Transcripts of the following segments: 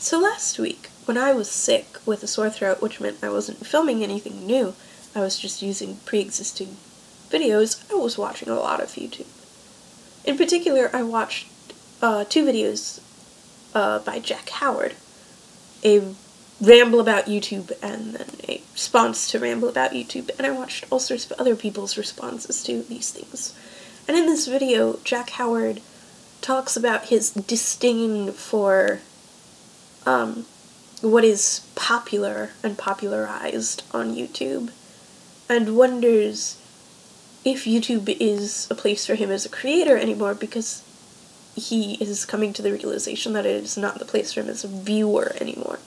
So last week, when I was sick with a sore throat, which meant I wasn't filming anything new, I was just using pre-existing videos, I was watching a lot of YouTube. In particular, I watched 2 videos by Jack Howard, a Ramble About YouTube and then a response to Ramble About YouTube, and I watched all sorts of other people's responses to these things. And in this video, Jack Howard talks about his disdain for what is popular and popularized on YouTube, and wonders if YouTube is a place for him as a creator anymore, because he is coming to the realization that it is not the place for him as a viewer anymore.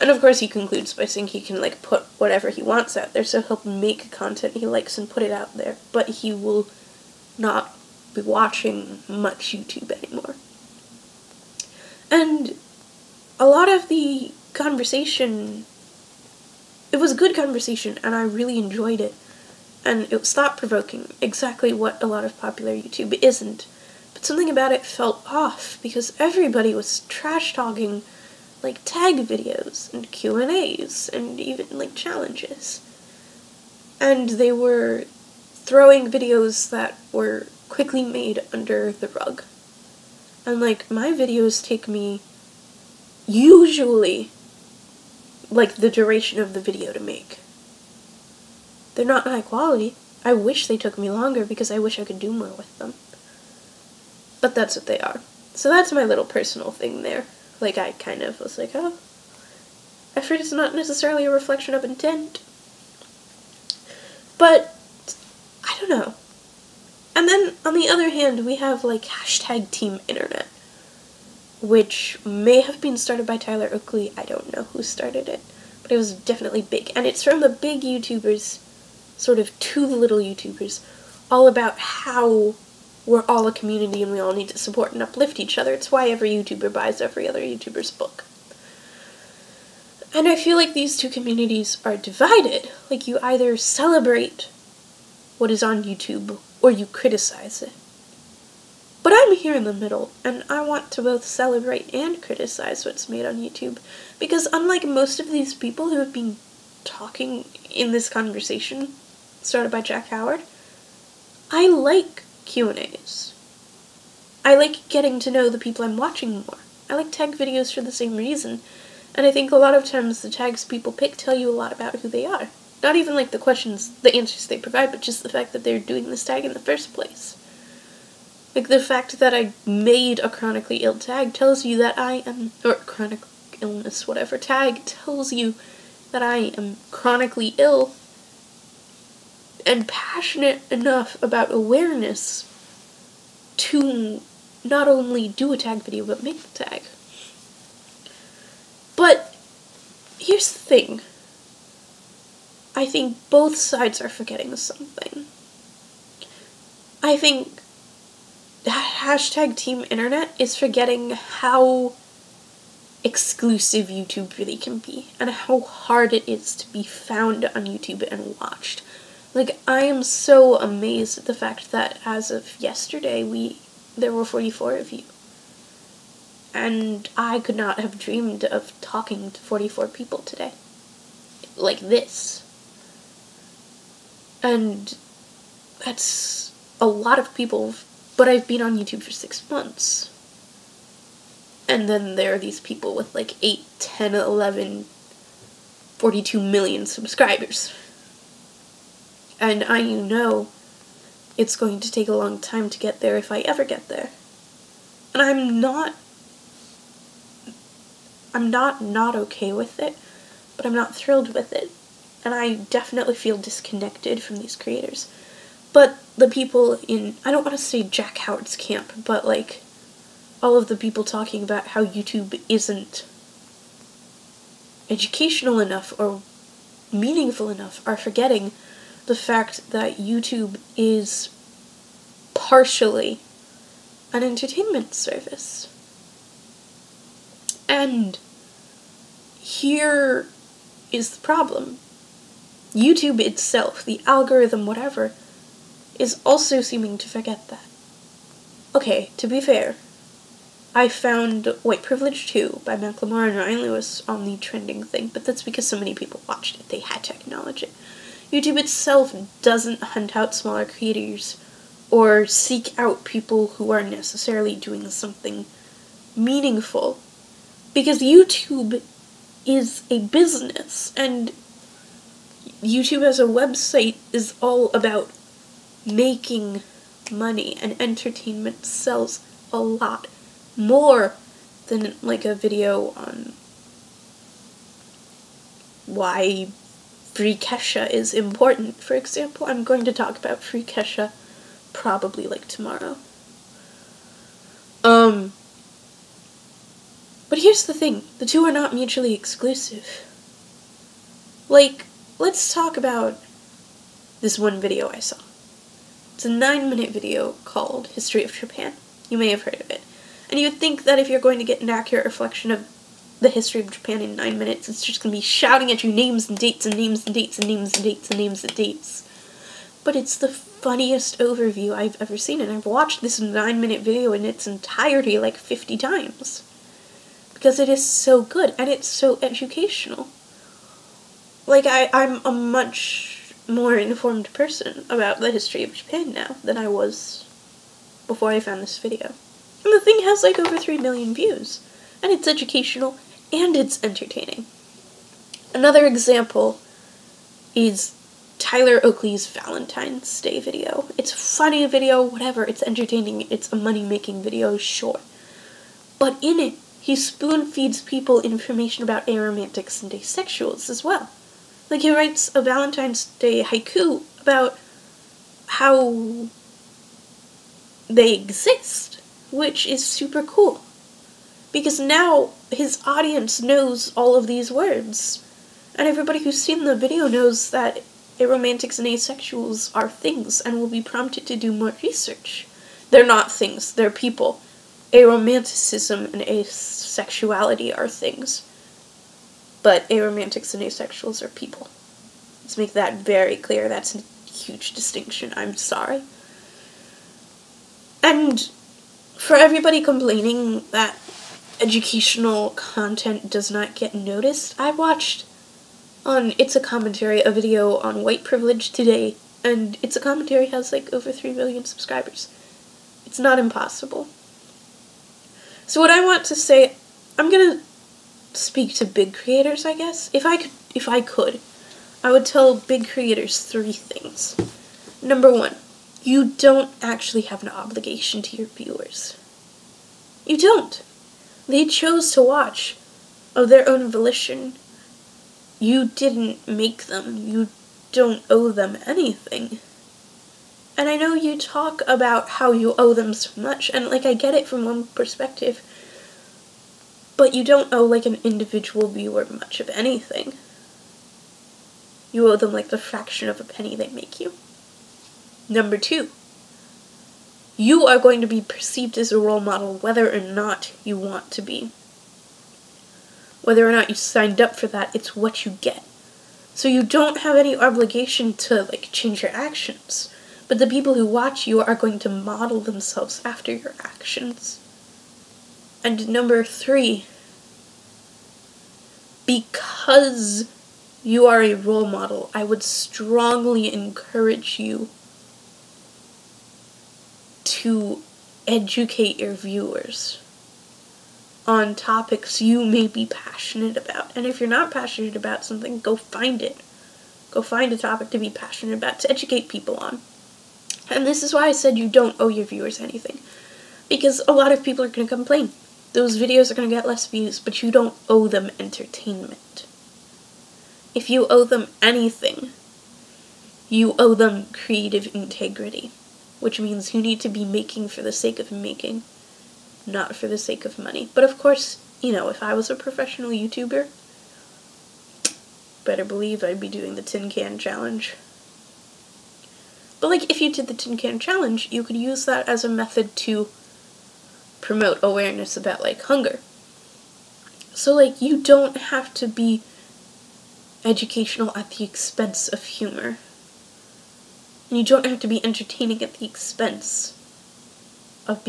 And of course he concludes by saying he can, like, put whatever he wants out there, so he'll make content he likes and put it out there, but he will not be watching much YouTube anymore. And a lot of the conversation, it was a good conversation, and I really enjoyed it, and it was thought-provoking, exactly what a lot of popular YouTube isn't. But something about it felt off, because everybody was trash-talking, like, tag videos, and Q&As, and even, like, challenges. And they were throwing videos that were quickly made under the rug. And, like, my videos take me, usually, like, the duration of the video to make. They're not high quality. I wish they took me longer, because I wish I could do more with them. But that's what they are. So that's my little personal thing there. Like, I kind of was like, oh, effort is not necessarily a reflection of intent. But, I don't know. And then, on the other hand, we have, like, hashtag Team Internet, which may have been started by Tyler Oakley. I don't know who started it, but it was definitely big. And it's from the big YouTubers, sort of to the little YouTubers, all about how we're all a community and we all need to support and uplift each other. It's why every YouTuber buys every other YouTuber's book. And I feel like these two communities are divided. Like, you either celebrate what is on YouTube or you criticize it. But I'm here in the middle, and I want to both celebrate and criticize what's made on YouTube, because unlike most of these people who have been talking in this conversation started by Jack Howard, I like Q&As. I like getting to know the people I'm watching more. I like tag videos for the same reason, and I think a lot of times the tags people pick tell you a lot about who they are. Not even like the questions, the answers they provide, but just the fact that they're doing this tag in the first place. Like, the fact that I made a chronically ill tag tells you that I am, or chronic illness, whatever, tag tells you that I am chronically ill and passionate enough about awareness to not only do a tag video, but make the tag. But here's the thing. I think both sides are forgetting something. I think hashtag Team Internet is forgetting how exclusive YouTube really can be, and how hard it is to be found on YouTube and watched. Like, I am so amazed at the fact that as of yesterday, there were 44 of you. And I could not have dreamed of talking to 44 people today. Like this. And that's a lot of people, but I've been on YouTube for 6 months. And then there are these people with like 8, 10, 11, 42 million subscribers. And I know it's going to take a long time to get there if I ever get there. And I'm not okay with it, but I'm not thrilled with it. And I definitely feel disconnected from these creators. But the people in, I don't want to say Jack Howard's camp, but like all of the people talking about how YouTube isn't educational enough or meaningful enough are forgetting the fact that YouTube is partially an entertainment service. And here is the problem. YouTube itself, the algorithm, whatever, is also seeming to forget that. Okay, to be fair, I found White Privilege 2 by Macklemore and Ryan Lewis on the trending thing, but that's because so many people watched it. They had to acknowledge it. YouTube itself doesn't hunt out smaller creators or seek out people who are necessarily doing something meaningful, because YouTube is a business, and YouTube as a website is all about making money, and entertainment sells a lot more than like a video on why Free Kesha is important. For example, I'm going to talk about Free Kesha probably like tomorrow. But here's the thing, the two are not mutually exclusive. Like, let's talk about this one video I saw. It's a 9-minute video called History of Japan. You may have heard of it. And you'd think that if you're going to get an accurate reflection of the history of Japan in 9 minutes, it's just going to be shouting at you names and dates and names and dates and names and dates and names and dates. But it's the funniest overview I've ever seen, and I've watched this 9-minute video in its entirety like 50 times. Because it is so good, and it's so educational. Like, I'm a much more informed person about the history of Japan now than I was before I found this video. And the thing has like over 3 million views, and it's educational, and it's entertaining. Another example is Tyler Oakley's Valentine's Day video. It's a funny video, whatever, it's entertaining, it's a money-making video, sure. But in it, he spoon-feeds people information about aromantics and asexuals as well. Like, he writes a Valentine's Day haiku about how they exist, which is super cool. Because now his audience knows all of these words. And everybody who's seen the video knows that aromantics and asexuals are things and will be prompted to do more research. They're not things, they're people. Aromanticism and asexuality are things. But aromantics and asexuals are people. Let's make that very clear. That's a huge distinction. I'm sorry. And for everybody complaining that educational content does not get noticed, I watched on It's a Commentary a video on white privilege today, and It's a Commentary has like over 3 million subscribers. It's not impossible. So what I want to say, I'm gonna speak to big creators, I guess. If I could, I would tell big creators 3 things. Number 1, you don't actually have an obligation to your viewers. You don't. They chose to watch of their own volition. You didn't make them. You don't owe them anything. And I know you talk about how you owe them so much, and like I get it from one perspective, but you don't owe like an individual viewer much of anything. You owe them like the fraction of a penny they make you. Number 2, you are going to be perceived as a role model whether or not you want to be. Whether or not you signed up for that, it's what you get. So you don't have any obligation to like change your actions, but the people who watch you are going to model themselves after your actions. And number 3, because you are a role model, I would strongly encourage you to educate your viewers on topics you may be passionate about. And if you're not passionate about something, go find it. Go find a topic to be passionate about, to educate people on. And this is why I said you don't owe your viewers anything. Because a lot of people are going to complain. Those videos are going to get less views, but you don't owe them entertainment. If you owe them anything, you owe them creative integrity. Which means you need to be making for the sake of making, not for the sake of money. But of course, you know, if I was a professional YouTuber, better believe I'd be doing the tin can challenge. But like, if you did the tin can challenge, you could use that as a method to promote awareness about like hunger. So like, you don't have to be educational at the expense of humor. And you don't have to be entertaining at the expense of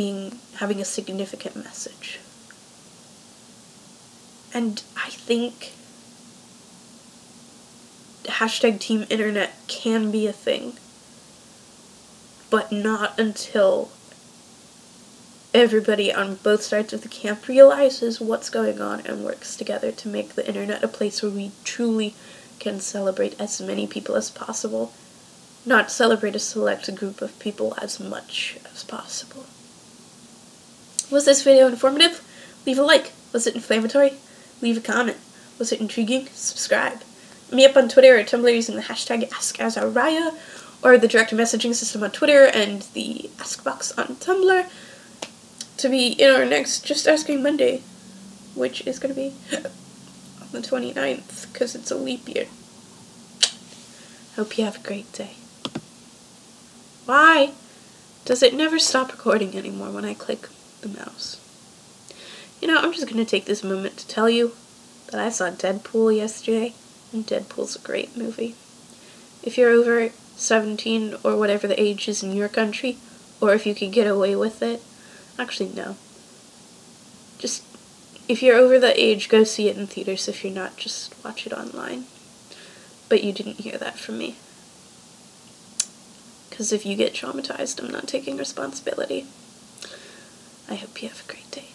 having a significant message. And I think hashtag Team Internet can be a thing, but not until everybody on both sides of the camp realizes what's going on and works together to make the internet a place where we truly can celebrate as many people as possible, not celebrate a select group of people as much as possible. Was this video informative? Leave a like. Was it inflammatory? Leave a comment. Was it intriguing? Subscribe. Hit me up on Twitter or Tumblr using the hashtag #AskAzaria, or the direct messaging system on Twitter and the Ask box on Tumblr to be in our next Just Asking Monday, which is going to be on the 29th, because it's a leap year. Hope you have a great day. Why does it never stop recording anymore when I click the mouse? You know, I'm just going to take this moment to tell you that I saw Deadpool yesterday, and Deadpool's a great movie. If you're over 17 or whatever the age is in your country, or if you could get away with it, actually no. Just, if you're over the age, go see it in theaters. If you're not, just watch it online. But you didn't hear that from me. Because if you get traumatized, I'm not taking responsibility. I hope you have a great day.